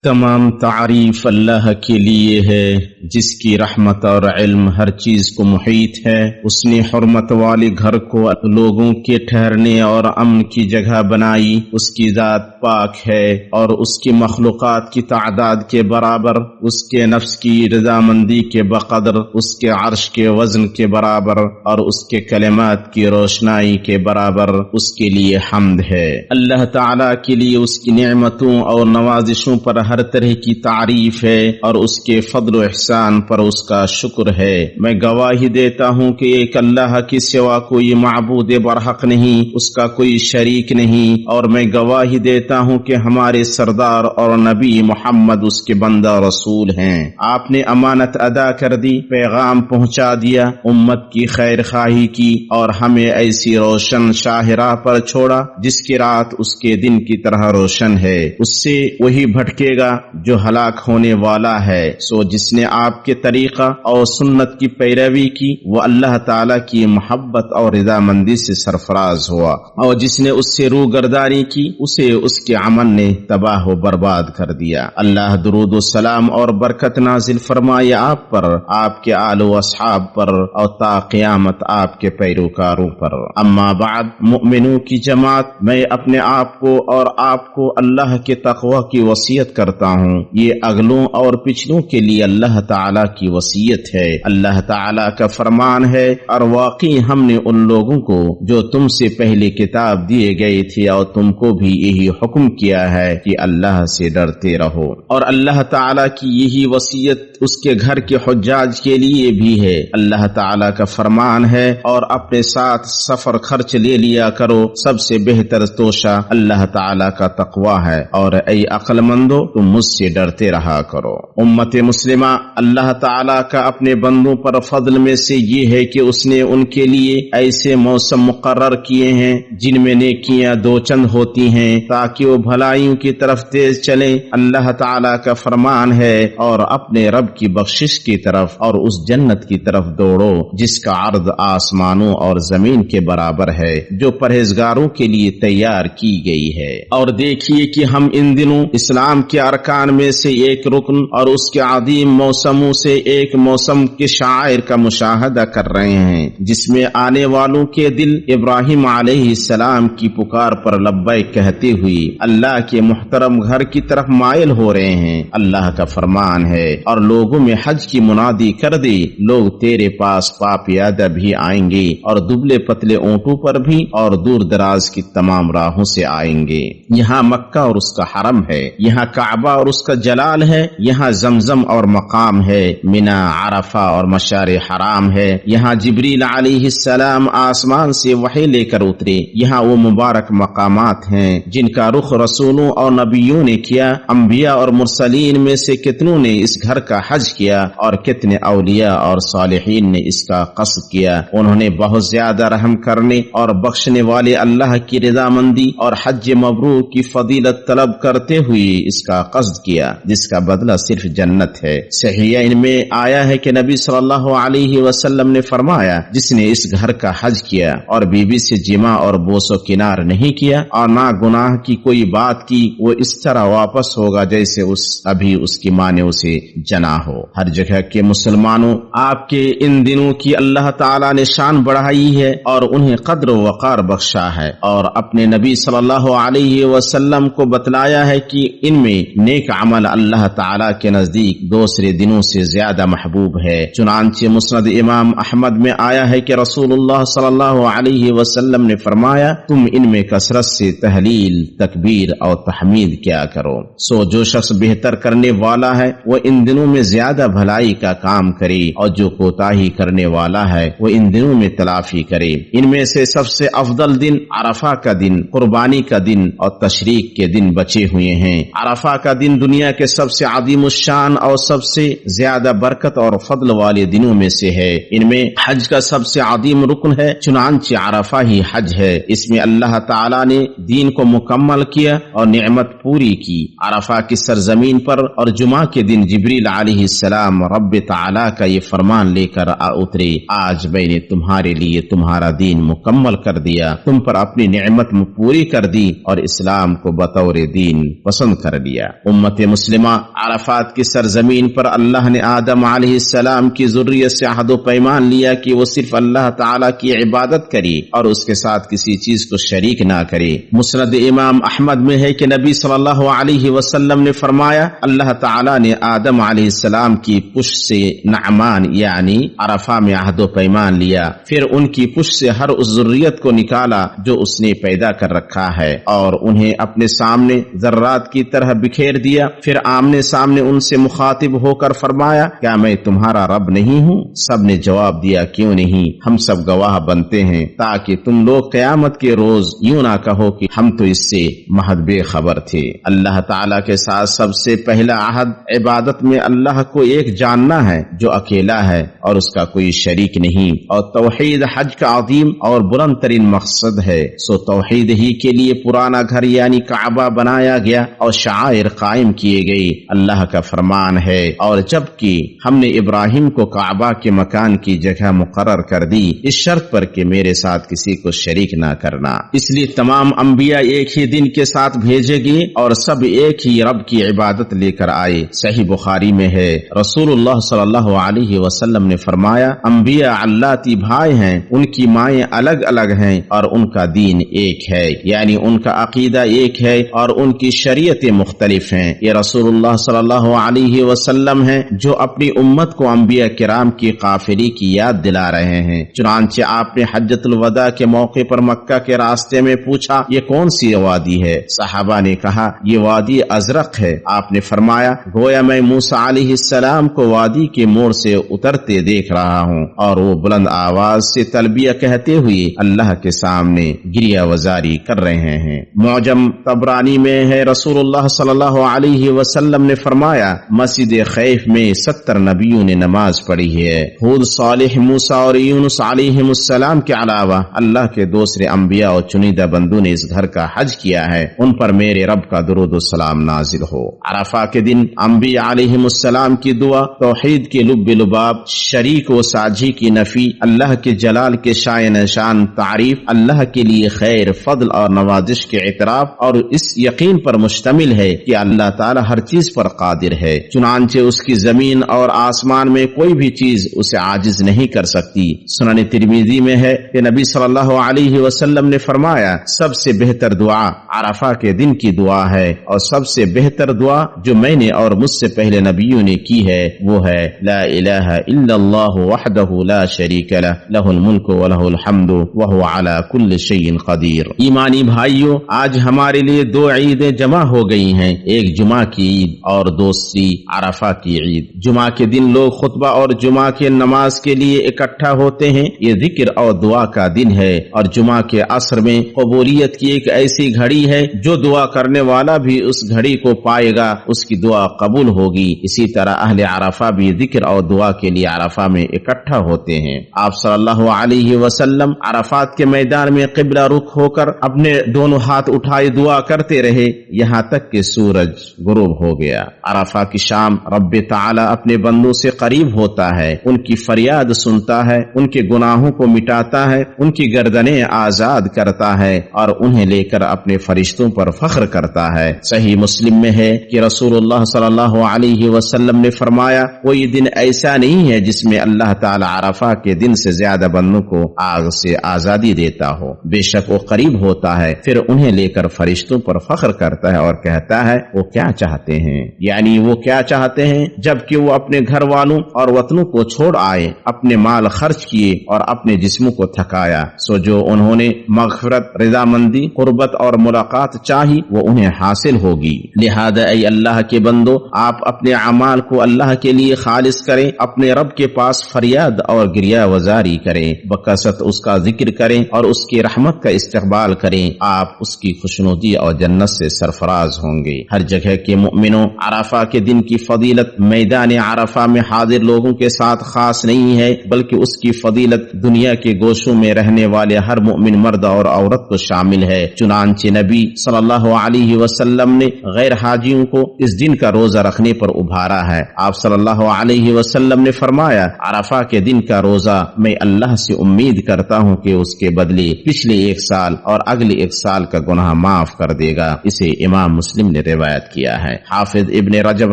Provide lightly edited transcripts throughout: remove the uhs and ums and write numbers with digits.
تمام تعریف اللہ کے لیے ہے جس کی رحمت اور علم ہر چیز کو محیط ہے۔ اس نے حرمت والے گھر کو لوگوں کے ٹھہرنے اور امن کی جگہ بنائی۔ اس کی ذات پاک ہے اور اس کی مخلوقات کی تعداد کے برابر، اس کے نفس کی رضامندی کے بقدر، اس کے عرش کے وزن کے برابر اور اس کے کلمات کی روشنائی کے برابر اس کے لیے حمد ہے۔ اللہ تعالیٰ کے لیے اس کی نعمتوں اور نوازشوں پر ہر طرح کی تعریف ہے اور اس کے فضل و احسان پر اس کا شکر ہے۔ میں گواہی دیتا ہوں کہ ایک اللہ کے سوا کوئی معبود برحق نہیں، اس کا کوئی شریک نہیں، اور میں گواہی دیتا ہوں کہ ہمارے سردار اور نبی محمد اس کے بندہ رسول ہیں۔ آپ نے امانت ادا کر دی، پیغام پہنچا دیا، امت کی خیر خواہی کی اور ہمیں ایسی روشن شاہراہ پر چھوڑا جس کی رات اس کے دن کی طرح روشن ہے۔ اس سے وہی بھٹکے گا جو ہلاک ہونے والا ہے۔ سو جس نے آپ کے طریقہ اور سنت کی پیروی کی وہ اللہ تعالیٰ کی محبت اور رضامندی سے سرفراز ہوا، اور جس نے اس سے روگردانی کی اسے اس کے عمل نے تباہ و برباد کر دیا۔ اللہ درود و سلام اور برکت نازل فرمائے آپ پر، آپ کے آل و اصحاب پر اور تا قیامت آپ کے پیروکاروں پر۔ اما بعد، مؤمنوں کی جماعت، میں اپنے آپ کو اور آپ کو اللہ کے تقوی کی وصیت کرتا ہوں۔ یہ اگلوں اور پچھلوں کے لیے اللہ تعالیٰ کی وصیت ہے۔ اللہ تعالیٰ کا فرمان ہے، اور واقعی ہم نے ان لوگوں کو جو تم سے پہلے کتاب دیے گئے تھے اور تم کو بھی یہی حکم کیا ہے کہ اللہ سے ڈرتے رہو۔ اور اللہ تعالیٰ کی یہی وصیت اس کے گھر کے حجاج کے لیے بھی ہے۔ اللہ تعالیٰ کا فرمان ہے، اور اپنے ساتھ سفر خرچ لے لیا کرو، سب سے بہتر توشہ اللہ تعالیٰ کا تقوی ہے، اور اے عقل مندو تم مجھ سے ڈرتے رہا کرو۔ امت مسلمہ، اللہ تعالیٰ کا اپنے بندوں پر فضل میں سے یہ ہے کہ اس نے ان کے لیے ایسے موسم مقرر کیے ہیں جن میں نیکیاں دو چند ہوتی ہیں تاکہ وہ بھلائیوں کی طرف تیز چلیں۔ اللہ تعالیٰ کا فرمان ہے، اور اپنے رب کی بخشش کی طرف اور اس جنت کی طرف دوڑو جس کا عرض آسمانوں اور زمین کے برابر ہے، جو پرہیزگاروں کے لیے تیار کی گئی ہے۔ اور دیکھیے کہ ہم ان دنوں اسلام کے ارکان میں سے ایک رکن اور اس کے عظیم موسموں سے ایک موسم کے شعائر کا مشاہدہ کر رہے ہیں، جس میں آنے والوں کے دل ابراہیم علیہ السلام کی پکار پر لبیک کہتے ہوئے اللہ کے محترم گھر کی طرف مائل ہو رہے ہیں۔ اللہ کا فرمان ہے، اور لوگوں میں حج کی منادی کر دی، لوگ تیرے پاس پاپیادہ بھی آئیں گے، اور دبلے پتلے اونٹوں پر بھی، اور دور دراز کی تمام راہوں سے آئیں گے۔ یہاں مکہ اور اس کا حرم ہے، یہاں کعبہ اور اس کا جلال ہے، یہاں زمزم اور مقام ہے، منا، عرفہ اور مشعر حرام ہے، یہاں جبریل علیہ السلام آسمان سے وحی لے کر اترے، یہاں وہ مبارک مقامات ہیں جن کا رخ رسولوں اور نبیوں نے کیا۔ انبیاء اور مرسلین میں سے کتنوں نے اس گھر کا حج کیا، اور کتنے اولیاء اور صالحین نے اس کا قصد کیا۔ انہوں نے بہت زیادہ رحم کرنے اور بخشنے والے اللہ کی رضامندی اور حج مبرور کی فضیلت طلب کرتے ہوئے اس کا قصد کیا، جس کا بدلہ صرف جنت ہے۔ صحیحین میں آیا ہے کہ نبی صلی اللہ علیہ وسلم نے فرمایا، جس نے اس گھر کا حج کیا اور بیوی سے جمع اور بوس و کنار نہیں کیا اور نہ گناہ کی کوئی بات کی، وہ اس طرح واپس ہوگا جیسے ابھی اس کی ماں نے اسے جنا ہو۔ ہر جگہ کے مسلمانوں، آپ کے ان دنوں کی اللہ تعالیٰ نے شان بڑھائی ہے اور انہیں قدر و وقار بخشا ہے، اور اپنے نبی صلی اللہ علیہ وسلم کو بتلایا ہے کہ ان میں نیک عمل اللہ تعالیٰ کے نزدیک دوسرے دنوں سے زیادہ محبوب ہے۔ چنانچہ مسند امام احمد میں آیا ہے کہ رسول اللہ صلی اللہ علیہ وسلم نے فرمایا، تم ان میں کثرت سے تہلیل، تکبیر اور تحمید کیا کرو۔ سو جو شخص بہتر کرنے والا ہے وہ ان دنوں میں زیادہ بھلائی کا کام کرے، اور جو کوتاہی کرنے والا ہے وہ ان دنوں میں تلافی کرے۔ ان میں سے سب سے افضل دن عرفہ کا دن، قربانی کا دن اور تشریق کے دن بچے ہوئے ہیں۔ عرفہ کا دن دنیا کے سب سے عظیم الشان اور سب سے زیادہ برکت اور فضل والے دنوں میں سے ہے۔ ان میں حج کا سب سے عظیم رکن ہے، چنانچہ عرفہ ہی حج ہے۔ اس میں اللہ تعالیٰ نے دین کو مکمل کیا اور نعمت پوری کی۔ عرفہ کی سرزمین پر اور جمعہ کے دن جبریل علیہ السلام رب تعالیٰ کا یہ فرمان لے کر اترے، آج میں نے تمہارے لیے تمہارا دین مکمل کر دیا، تم پر اپنی نعمت پوری کر دی اور اسلام کو بطور دین پسند کر لیا۔ امت مسلمہ عرفات کی سرزمین پر اللہ نے آدم علیہ السلام کی ذریت سے عہد و پیمان لیا کہ وہ صرف اللہ تعالی کی عبادت کرے اور اس کے ساتھ کسی چیز کو شریک نہ کرے۔ مسند امام احمد میں ہے کہ نبی صلی اللہ علیہ وسلم نے فرمایا، اللہ تعالی نے آدم علیہ السلام کی پشت سے نعمان یعنی عرفہ میں عہد و پیمان لیا، پھر ان کی پشت سے ہر اس ذریت کو نکالا جو اس نے پیدا کر رکھا ہے اور انہیں اپنے سامنے ذرات کی طرح بکھیر دیا، پھر آمنے سامنے ان سے مخاطب ہو کر فرمایا، کیا میں تمہارا رب نہیں ہوں؟ سب نے جواب دیا، کیوں نہیں، ہم سب گواہ بنتے ہیں تاکہ تم لوگ قیامت کے روز یوں نہ کہو کہ ہم تو اس سے محض بے خبر تھے۔ اللہ تعالیٰ کے ساتھ سب سے پہلا عہد عبادت میں اللہ کو ایک جاننا ہے جو اکیلا ہے اور اس کا کوئی شریک نہیں، اور توحید حج کا عظیم اور بلند ترین مقصد ہے۔ سو توحید ہی کے لیے پرانا گھر یعنی کعبہ بنایا گیا اور شعائر قائم کیے گئے۔ اللہ کا فرمان ہے، اور جبکہ ہم نے ابراہیم کو کعبہ کے مکان کی جگہ مقرر کر دی اس شرط پر کہ میرے ساتھ کسی کو شریک نہ کرنا، اس لیے تمام انبیاء ایک ہی دن کے ساتھ بھیجے گئے اور سب ایک ہی رب کی عبادت لے کر آئے۔ صحیح بخاری میں ہے، رسول اللہ صلی اللہ علیہ وسلم نے فرمایا، انبیاء اللہ بھائی ہیں، ان کی مائیں الگ الگ ہیں اور ان کا دین ایک ہے، یعنی ان کا عقیدہ ایک ہے اور ان کی شریعتیں مختلف ہیں۔ یہ رسول اللہ صلی اللہ علیہ وسلم ہیں جو اپنی امت کو انبیاء کرام کی قافلے کی یاد دلا رہے ہیں۔ چنانچہ آپ نے حجۃ الوداع کے موقع پر مکہ کے راستے میں پوچھا، یہ کون سی وادی ہے؟ صحابہ نے کہا، یہ وادی ازرق ہے۔ آپ نے فرمایا، گویا میں موسیٰ علیہ السلام کو وادی کے موڑ سے اترتے دیکھ رہا ہوں اور وہ بلند آواز سے تلبیہ کہتے ہوئے اللہ کے سامنے گریہ وزاری کر رہے ہیں۔ معجم طبرانی میں ہے، رسول اللہ صلی اللہ علیہ وسلم نے فرمایا، مسجد خیف میں 70 نبیوں نے نماز پڑھی ہے۔ ہود، صالح، موسیٰ اور یونس علیہ السلام کے علاوہ اللہ کے دوسرے انبیاء اور چنیدہ بندوں نے اس گھر کا حج کیا ہے، ان پر میرے رب کا درود و سلام نازل ہو۔ عرفہ کے دن انبیاء علیہ السلام کی دعا، توحید کے لب لباب، شریک و ساجی کی نفی، اللہ کے جلال کے شائن شان تعریف، اللہ کے لیے خیر، فضل اور نوازش کے اعتراف، اور اس یقین پر مشتمل ہے کہ اللہ تعالی ہر چیز پر قادر ہے، چنانچہ اس کی زمین اور آسمان میں کوئی بھی چیز اسے عاجز نہیں کر سکتی۔ سنن ترمذی میں ہے کہ نبی صلی اللہ علیہ وسلم نے فرمایا، سب سے بہتر دعا عرفہ کے دن کی دعا ہے، اور سب سے بہتر دعا جو میں نے اور مجھ سے پہلے نبیوں نے کی ہے وہ ہے، لا الہ الا اللہ وحدہ لا شریک لہ، لہ الملک ولہ الحمد وہو علی کل شیء قدیر۔ ایمانی بھائیوں، آج ہمارے لیے دو عیدیں جمع ہو گئی ہیں، ایک جمعہ کی عید اور دوسری عرفہ کی عید۔ جمعہ کے دن لوگ خطبہ اور جمعہ کے نماز کے لیے اکٹھا ہوتے ہیں، یہ ذکر اور دعا کا دن ہے، اور جمعہ کے عصر میں قبولیت کی ایک ایسی گھڑی ہے جو دعا کرنے والا بھی اس گھڑی کو پائے گا، اس کی دعا قبول ہوگی۔ اسی طرح اہل عرفہ بھی ذکر اور دعا کے لیے عرفہ میں اکٹھا ہوتے ہیں۔ آپ صلی اللہ علیہ وسلم عرفات کے میدان میں قبلہ رخ ہو کر اپنے دونوں ہاتھ اٹھائے دعا کرتے رہے یہاں تک کہ سورج غروب ہو گیا۔ عرفہ کی شام رب تعالی اپنے بندوں سے قریب ہوتا ہے، ان کی فریاد سنتا ہے، ان کے گناہوں کو مٹاتا ہے، ان کی گردنیں آزاد کرتا ہے اور انہیں لے کر اپنے فرشتوں پر فخر کرتا ہے۔ صحیح مسلم میں ہے کہ رسول اللہ صلی اللہ علیہ وسلم نے فرمایا، کوئی دن ایسا نہیں ہے جس میں اللہ تعالی عرفہ کے دن سے زیادہ بندوں کو آگ سے آزادی دیتا ہو، بے شک وہ قریب ہوتا ہے، پھر انہیں لے کر فرشتوں پر فخر کرتا ہے اور کہتا ہے وہ کیا چاہتے ہیں، یعنی وہ کیا چاہتے ہیں جبکہ وہ اپنے گھر والوں اور وطنوں کو چھوڑ آئے، اپنے مال خرچ کیے اور اپنے جسموں کو تھکایا، سو جو انہوں نے مغفرت، رضامندی، قربت اور ملاقات چاہی وہ انہیں حاصل ہوگی۔ لہذا اے اللہ کے بندو، آپ اپنے اعمال کو اللہ کے لیے خالص کریں، اپنے رب کے پاس فریاد اور گریہ وزاری کریں، بکثرت اس کا ذکر کریں اور اس کی رحمت کا استقبال کریں، آپ اس کی خوشنودی اور جنت سے سرفراز ہوں گے۔ ہر جگہ کے مؤمنوں، عرفہ کے دن کی فضیلت میدان عرفہ میں حاضر لوگوں کے ساتھ خاص نہیں ہے، بلکہ اس کی فضیلت دنیا کے گوشوں میں رہنے والے ہر مؤمن مرد اور عورت کو شامل ہے۔ چنانچہ نبی صلی اللہ علیہ وسلم نے غیر حاجیوں کو اس دن کا روزہ رکھنے پر ابھارا ہے۔ آپ صلی اللہ علیہ وسلم نے فرمایا، عرفہ کے دن کا روزہ میں اللہ سے امید کرتا ہوں کہ اس کے بدلے پچھلے 1 سال اور اگلے 1 سال کا گناہ معاف کر دے گا۔ اسے امام مسلم نے روایت کیا ہے۔ حافظ ابن رجب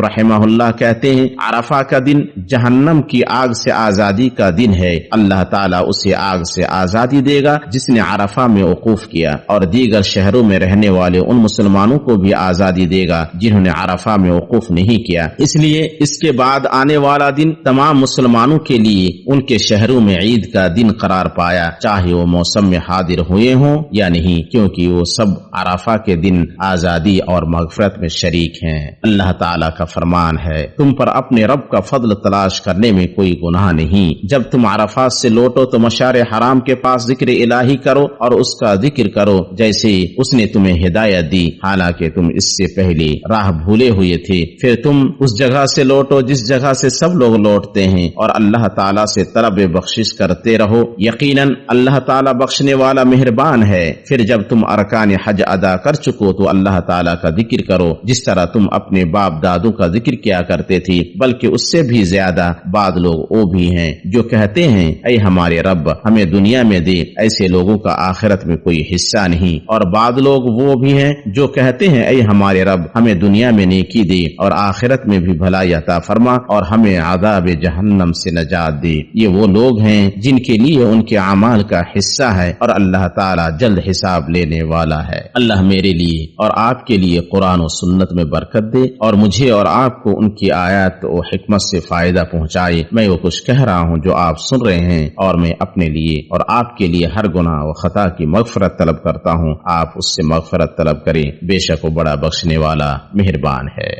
رحمہ اللہ کہتے ہیں عرفہ کا دن جہنم کی آگ سے آزادی کا دن ہے، اللہ تعالیٰ اسے آگ سے آزادی دے گا جس نے عرفہ میں وقوف کیا، اور دیگر شہروں میں رہنے والے ان مسلمانوں کو بھی آزادی دے گا جنہوں نے عرفہ میں وقوف نہیں کیا۔ اس لیے اس کے بعد آنے والا دن تمام مسلمانوں کے لیے ان کے شہروں میں عید کا دن قرار پایا، چاہے وہ موسم میں حاضر ہوئے ہوں یا نہیں، کیونکہ وہ سب عرفہ کے دن آزادی اور مغفرت میں شریک ہیں۔ اللہ تعالیٰ کا فرمان ہے تم پر اپنے رب کا فضل تلاش کرنے میں کوئی گناہ نہیں، جب تم عرفات سے لوٹو تو مشعر حرام کے پاس ذکر الہی کرو اور اس کا ذکر کرو جیسے اس نے تمہیں ہدایت دی، حالانکہ تم اس سے پہلے راہ بھولے ہوئے تھے۔ پھر تم اس جگہ سے لوٹو جس جگہ سے سب لوگ لوٹتے ہیں، اور اللہ تعالیٰ سے طلب بخشش کرتے رہو، یقیناً اللہ تعالیٰ بخشنے والا مہربان ہے۔ پھر جب تم ارکان حج ادا کر چکو تو اللہ تعالیٰ کا ذکر کرو جس طرح تم اپنے باپ دادوں کا ذکر کیا کرتے تھے، بلکہ اس سے بھی زیادہ۔ بعض لوگ وہ بھی ہیں جو کہتے ہیں اے ہمارے رب ہمیں دنیا میں دے، ایسے لوگوں کا آخرت میں کوئی حصہ نہیں، اور بعض لوگ وہ بھی ہیں جو کہتے ہیں اے ہمارے رب ہمیں دنیا میں نیکی دے اور آخرت میں بھی بھلائی عطا فرما اور ہمیں عذاب جہنم سے نجات دے۔ یہ وہ لوگ ہیں جن کے لیے ان کے اعمال کا حصہ ہے، اور اللہ تعالیٰ جلد حساب لینے والا ہے۔ اللہ میرے لیے اور آپ کے لیے قرآن و سنت میں برکت دے، اور مجھے اور آپ کو ان کی آیات و حکمت سے فائدہ پہنچائے۔ میں وہ کچھ کہہ رہا ہوں جو آپ سن رہے ہیں، اور میں اپنے لیے اور آپ کے لیے ہر گناہ و خطا کی مغفرت طلب کرتا ہوں، آپ اس سے مغفرت طلب کریں، بے شک وہ بڑا بخشنے والا مہربان ہے۔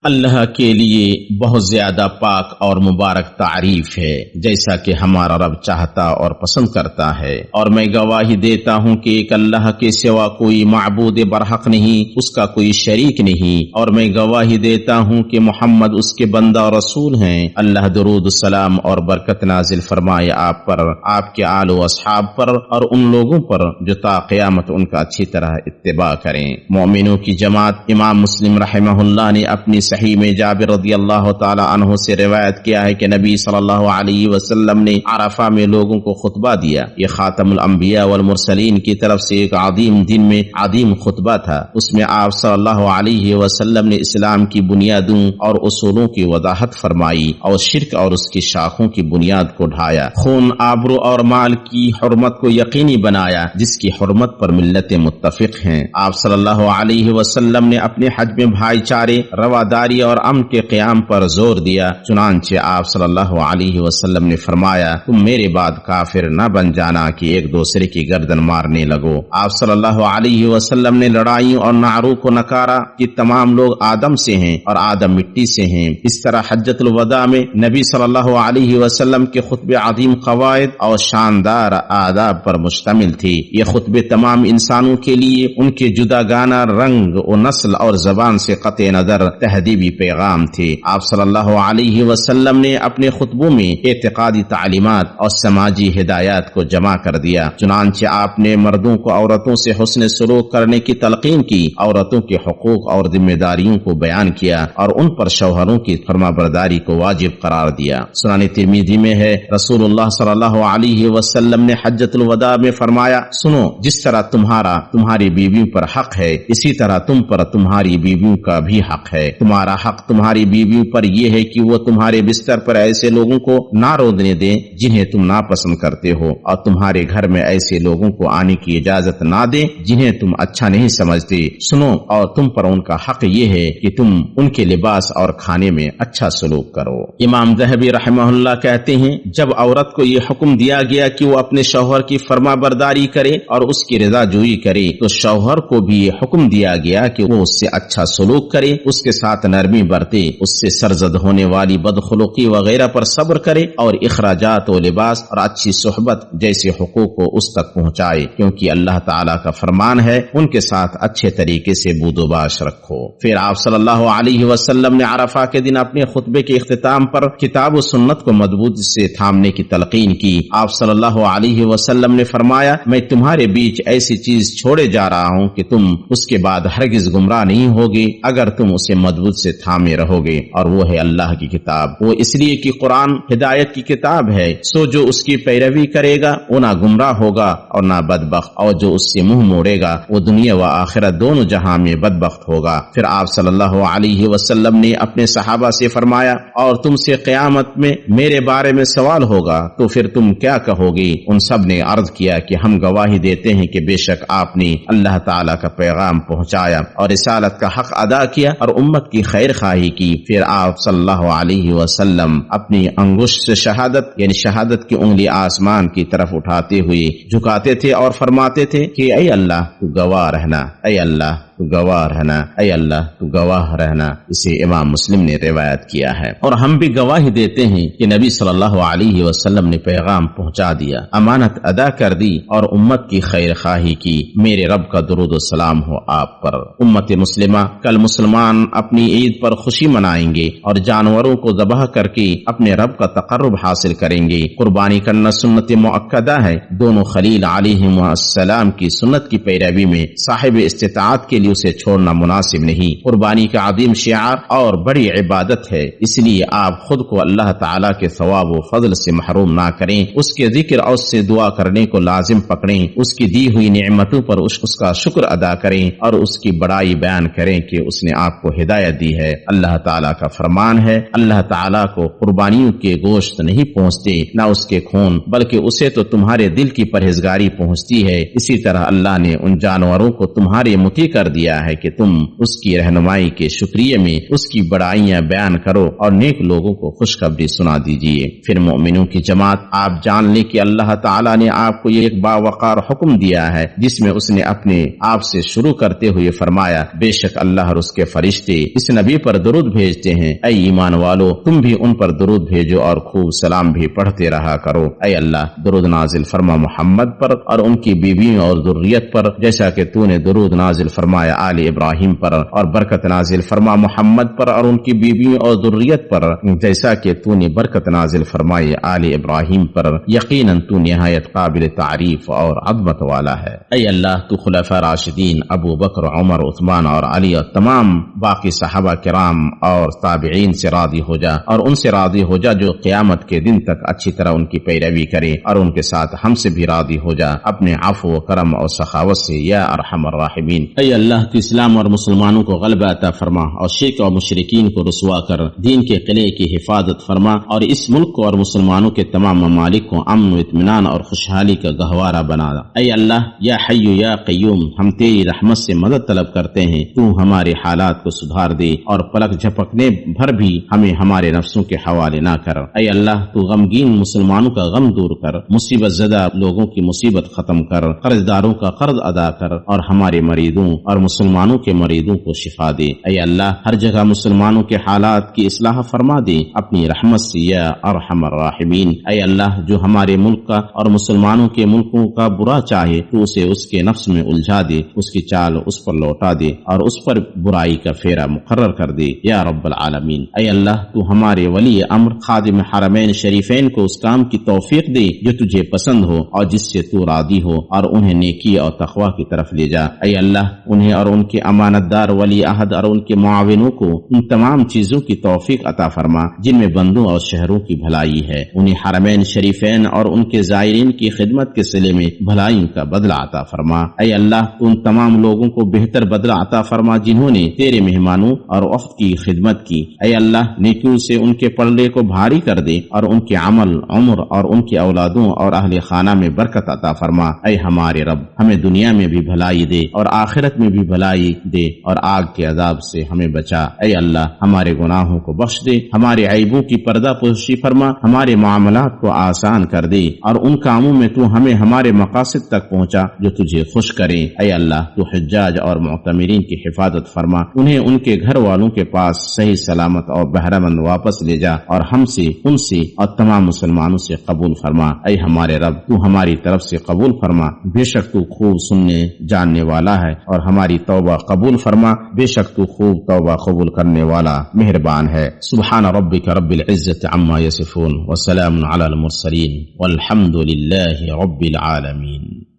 اللہ کے لیے بہت زیادہ پاک اور مبارک تعریف ہے، جیسا کہ ہمارا رب چاہتا اور پسند کرتا ہے، اور میں گواہی دیتا ہوں کہ ایک اللہ کے سوا کوئی معبود برحق نہیں، اس کا کوئی شریک نہیں، اور میں گواہی دیتا ہوں کہ محمد اس کے بندہ اور رسول ہیں۔ اللہ درود السلام اور برکت نازل فرمائے آپ پر، آپ کے آل و اصحاب پر، اور ان لوگوں پر جو تا قیامت ان کا اچھی طرح اتباع کریں۔ مومنوں کی جماعت امام مسلم رحمہ اللہ نے اپنی صحیح میں جابر رضی اللہ تعالی عنہ سے روایت کیا ہے کہ نبی صلی اللہ علیہ وسلم نے عرفہ میں لوگوں کو خطبہ دیا۔ یہ خاتم الانبیاء والمرسلین کی طرف سے ایک عظیم دن میں عظیم خطبہ تھا۔ اس میں آپ صلی اللہ علیہ وسلم نے اسلام کی بنیادوں اور اصولوں کی وضاحت فرمائی، اور شرک اور اس کی شاخوں کی بنیاد کو ڈھایا، خون آبرو اور مال کی حرمت کو یقینی بنایا جس کی حرمت پر ملتیں متفق ہیں۔ آپ صلی اللہ علیہ وسلم نے اپنے حج میں بھائی چارے، رواداری اور امن کے قیام پر زور دیا، چنانچہ آپ صلی اللہ علیہ وسلم نے فرمایا تم میرے بعد کافر نہ بن جانا کہ ایک دوسرے کی گردن مارنے لگو۔ آپ صلی اللہ علیہ وسلم نے لڑائیوں اور نعروں کو نکارا کہ تمام لوگ آدم سے ہیں اور آدم مٹی سے ہیں۔ اس طرح حجۃ الوداع میں نبی صلی اللہ علیہ وسلم کے خطبے عظیم قواعد اور شاندار آداب پر مشتمل تھی۔ یہ خطبے تمام انسانوں کے لیے ان کے جداگانہ رنگ و نسل اور زبان سے قطع نظر تہذیبی پیغام تھے۔ آپ صلی اللہ علیہ وسلم نے اپنے خطبوں میں اعتقادی تعلیمات اور سماجی ہدایات کو جمع کر دیا، چنانچہ آپ نے مردوں کو عورتوں سے حسن سلوک کرنے کی تلقین کی، عورتوں کے حقوق اور ذمہ داریوں کو بیان کیا، اور ان پر شوہروں کی فرما برداری کو واجب قرار دیا۔ سنن ترمذی میں ہے رسول اللہ صلی اللہ علیہ وسلم نے حجۃ الوداع میں فرمایا سنو، جس طرح تمہاری بیویوں پر حق ہے اسی طرح تم پر تمہاری بیویوں کا بھی حق ہے۔ تمہارا حق تمہاری بیویوں پر یہ ہے کہ وہ تمہارے بستر پر ایسے لوگوں کو نہ رودنے دیں جنہیں تم ناپسند کرتے ہو، اور تمہارے گھر میں ایسے لوگوں کو آنے کی اجازت نہ دیں جنہیں تم اچھا نہیں سمجھتے۔ سنو، اور تم پر ان کا حق یہ ہے کہ تم ان کے لباس اور کھانے میں اچھا سلوک کرو۔ امام ذہبی رحمہ اللہ کہتے ہیں جب عورت کو یہ حکم دیا گیا کہ وہ اپنے شوہر کی فرما برداری کرے اور اس کی رضا جوئی کرے، تو شوہر کو بھی یہ حکم دیا گیا کہ وہ اس سے اچھا سلوک کرے، اس کے ساتھ نرمی برتے، اس سے سرزد ہونے والی بدخلقی وغیرہ پر صبر کرے، اور اخراجات و لباس اور اچھی صحبت جیسے حقوق کو اس تک پہنچائے، کیونکہ اللہ تعالیٰ کا فرمان ہے ان کے ساتھ اچھے طریقے سے بود و باش رکھو۔ پھر آپ صلی اللہ علیہ وسلم نے عرفہ کے دن اپنے خطبے کے اختتام پر کتاب و سنت کو مضبوط سے تھامنے کی تلقین کی۔ آپ صلی اللہ علیہ وسلم نے فرمایا میں تمہارے بیچ ایسی چیز چھوڑے جا رہا ہوں کہ تم اس کے بعد ہرگز گمراہ نہیں ہوگی اگر تم اسے مضبوط خود سے تھامے رہو گے، اور وہ ہے اللہ کی کتاب۔ وہ اس لیے کہ قرآن ہدایت کی کتاب ہے، سو جو اس کی پیروی کرے گا وہ نہ گمراہ ہوگا اور نہ بدبخت، اور جو اس سے منہ موڑے گا وہ دنیا و آخرت دونوں جہاں میں بدبخت ہوگا۔ پھر آپ صلی اللہ علیہ وسلم نے اپنے صحابہ سے فرمایا، اور تم سے قیامت میں میرے بارے میں سوال ہوگا تو پھر تم کیا کہو گے؟ ان سب نے عرض کیا کہ ہم گواہی دیتے ہیں کہ بے شک آپ نے اللہ تعالیٰ کا پیغام پہنچایا اور رسالت کا حق ادا کیا اور امت کی خیر خواہی کی۔ پھر آپ صلی اللہ علیہ وسلم اپنی انگشت سے شہادت یعنی شہادت کی انگلی آسمان کی طرف اٹھاتے ہوئے جھکاتے تھے اور فرماتے تھے کہ اے اللہ تو گواہ رہنا، اے اللہ تو گواہ رہنا، اے اللہ تو گواہ رہنا۔ اسے امام مسلم نے روایت کیا ہے۔ اور ہم بھی گواہی دیتے ہیں کہ نبی صلی اللہ علیہ وسلم نے پیغام پہنچا دیا، امانت ادا کر دی اور امت کی خیر خواہی کی۔ میرے رب کا درود و سلام ہو آپ پر۔ امت مسلمہ کل مسلمان اپنی عید پر خوشی منائیں گے اور جانوروں کو ذبح کر کے اپنے رب کا تقرب حاصل کریں گے۔ قربانی کرنا سنت مؤکدہ ہے۔ دونوں خلیل علیہم السلام کی سنت کی پیروی میں صاحب استطاعت کے لیے اسے چھوڑنا مناسب نہیں۔ قربانی کا عظیم شعار اور بڑی عبادت ہے، اس لیے آپ خود کو اللہ تعالیٰ کے ثواب و فضل سے محروم نہ کریں، اس کے ذکر اور اس سے دعا کرنے کو لازم پکڑیں، اس کی دی ہوئی نعمتوں پر اس کا شکر ادا کریں اور اس کی بڑائی بیان کریں کہ اس نے آپ کو ہدایت دی ہے۔ اللہ تعالیٰ کا فرمان ہے، اللہ تعالیٰ کو قربانیوں کے گوشت نہیں پہنچتے نہ اس کے خون، بلکہ اسے تو تمہارے دل کی پرہیزگاری پہنچتی ہے۔ اسی طرح اللہ نے ان جانوروں کو تمہارے مطیع کر دیا ہے کہ تم اس کی رہنمائی کے شکریہ میں اس کی بڑائیاں بیان کرو اور نیک لوگوں کو خوشخبری سنا دیجیے۔ پھر مومنوں کی جماعت، آپ جان لیں کہ اللہ تعالیٰ نے آپ کو یہ ایک باوقار حکم دیا ہے جس میں اس نے اپنے آپ سے شروع کرتے ہوئے فرمایا، بے شک اللہ اور اس کے فرشتے اس نبی پر درود بھیجتے ہیں، اے ایمان والو تم بھی ان پر درود بھیجو اور خوب سلام بھی پڑھتے رہا کرو۔ اے اللہ درود نازل فرما محمد پر اور ان کی بیویوں اور ذریت پر، جیسا کہ تو نے درود نازل فرمایا آل ابراہیم پر، اور برکت نازل فرما محمد پر اور ان کی بیویوں اور ذریت پر، جیسا کہ تو نے برکت نازل فرمائی آل ابراہیم پر۔ یقیناً تو نہایت قابل تعریف اور عظمت والا ہے۔ اے اللہ تو خلفاء راشدین ابو بکر، عمر، عثمان اور علی اور تمام باقی صحابہ کرام اور تابعین سے راضی ہو جا، اور ان سے راضی ہو جا جو قیامت کے دن تک اچھی طرح ان کی پیروی کرے، اور ان کے ساتھ ہم سے بھی راضی ہو جا اپنے عفو و کرم اور سخاوت سے یا ارحم الراحمین۔ اے اللہ تو اسلام اور مسلمانوں کو غلبہ عطا فرما اور شرک اور مشرکین کو رسوا کر دین کے قلعے کی حفاظت فرما، اور اس ملک کو اور مسلمانوں کے تمام ممالک کو امن و اطمینان اور خوشحالی کا گہوارہ بنا۔ اے اللہ یا حی یا قیوم، ہم تیری رحمت سے مدد طلب کرتے ہیں، تو ہمارے حالات کو سدھار دے اور پلک جھپکنے بھر بھی ہمیں ہمارے نفسوں کے حوالے نہ کر۔ اے اللہ تو غمگین مسلمانوں کا غم دور کر، مصیبت زدہ لوگوں کی مصیبت ختم کر، قرض داروں کا قرض ادا کر، اور ہمارے مریضوں اور مسلمانوں کے مریضوں کو شفا دے۔ اے اللہ ہر جگہ مسلمانوں کے حالات کی اصلاح فرما دے اپنی رحمت سے یا ارحم الراحمین۔ اے اللہ جو ہمارے ملک کا اور مسلمانوں کے ملکوں کا برا چاہے تو اسے اس کے نفس میں الجھا دے، اس کی چال اس پر لوٹا دے اور اس پر برائی کا پھیرا مقرر کر دے یا رب العالمین۔ اے اللہ تو ہمارے ولی امر خادم حرمین شریفین کو اس کام کی توفیق دے جو تجھے پسند ہو اور جس سے تو راضی ہو، اور انہیں نیکی اور تقوی کی طرف لے جا۔ اے اللہ انہیں اور ان کے امانت دار ولی عہد اور ان کے معاونوں کو ان تمام چیزوں کی توفیق عطا فرما جن میں بندوں اور شہروں کی بھلائی ہے، انہیں حرمین شریفین اور ان کے زائرین کی خدمت کے صلے میں بھلائیوں کا بدلہ عطا فرما۔ اے اللہ تو ان تمام لوگوں کو بہتر بدلہ عطا فرما جنہوں نے تیرے مہمانوں اور وفد کی خدمت کی۔ اے اللہ نیکیوں سے ان کے پلڑے کو بھاری کر دے اور ان کے عمل، عمر اور ان کی اولادوں اور اہل خانہ میں برکت عطا فرما۔ اے ہمارے رب ہمیں دنیا میں بھی بھلائی دے اور آخرت میں بھی بھلائی دے اور آگ کے عذاب سے ہمیں بچا۔ اے اللہ ہمارے گناہوں کو بخش دے، ہمارے عیبوں کی پردہ پوشی فرما، ہمارے معاملات کو آسان کر دے اور ان کاموں میں تو ہمیں ہمارے مقاصد تک پہنچا جو تجھے خوش کرے۔ اے اللہ تو حجاج اور معتمرین کی حفاظت فرما، انہیں ان کے گھر والوں کے پاس صحیح سلامت اور بہرہ مند واپس لے جا اور ہم سے، ان سے اور تمام مسلمانوں سے قبول فرما۔ اے ہمارے رب تو ہماری طرف سے قبول فرما، بے شک تو خوب سننے جاننے والا ہے، اور ہماری توبہ قبول فرما، بے شک تو خوب توبہ قبول کرنے والا مہربان ہے۔ سبحان ربک رب العزت عما یصفون وسلام علی المرسلین والحمد للہ رب العالمین۔